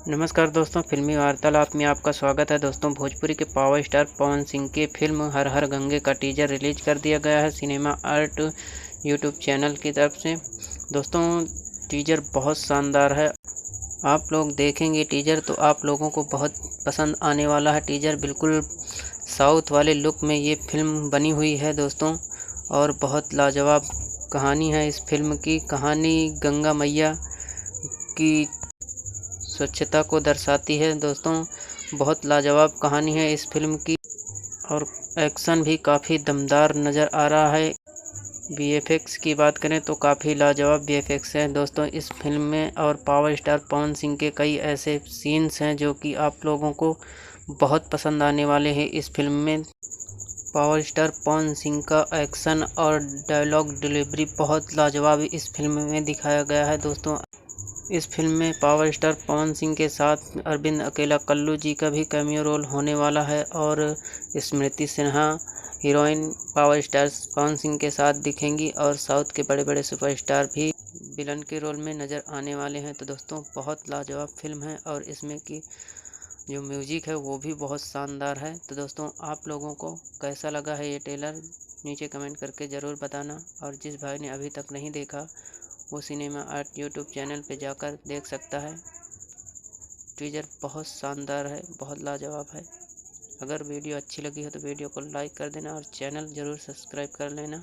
नमस्कार दोस्तों, फ़िल्मी वार्तालाप में आपका स्वागत है। दोस्तों, भोजपुरी के पावर स्टार पवन सिंह की फ़िल्म हर हर गंगे का टीज़र रिलीज़ कर दिया गया है सिनेमा आर्ट यूट्यूब चैनल की तरफ से। दोस्तों, टीज़र बहुत शानदार है। आप लोग देखेंगे टीज़र तो आप लोगों को बहुत पसंद आने वाला है। टीज़र बिल्कुल साउथ वाले लुक में ये फ़िल्म बनी हुई है दोस्तों, और बहुत लाजवाब कहानी है इस फ़िल्म की। कहानी गंगा मैया की स्वच्छता को दर्शाती है दोस्तों। बहुत लाजवाब कहानी है इस फिल्म की, और एक्शन भी काफ़ी दमदार नज़र आ रहा है। वीएफएक्स की बात करें तो काफ़ी लाजवाब वीएफएक्स हैं दोस्तों इस फिल्म में, और पावर स्टार पवन सिंह के कई ऐसे सीन्स हैं जो कि आप लोगों को बहुत पसंद आने वाले हैं इस फिल्म में। पावर स्टार पवन सिंह का एक्शन और डायलॉग डिलीवरी बहुत लाजवाब इस फिल्म में दिखाया गया है दोस्तों। इस फिल्म में पावर स्टार पवन सिंह के साथ अरविंद अकेला कल्लू जी का भी कैमियो रोल होने वाला है, और स्मृति Sinha heroine power star Pawan Singh के साथ दिखेंगी, और साउथ के बड़े बड़े सुपरस्टार भी विलन के रोल में नज़र आने वाले हैं। तो दोस्तों, बहुत लाजवाब फिल्म है, और इसमें की जो म्यूजिक है वो भी बहुत शानदार है। तो दोस्तों, आप लोगों को कैसा लगा है ये ट्रेलर, नीचे कमेंट करके ज़रूर बताना। और जिस भाई ने अभी तक नहीं देखा वो सिनेमा आर्ट यूट्यूब चैनल पे जाकर देख सकता है। टीजर बहुत शानदार है, बहुत लाजवाब है। अगर वीडियो अच्छी लगी हो तो वीडियो को लाइक कर देना, और चैनल ज़रूर सब्सक्राइब कर लेना।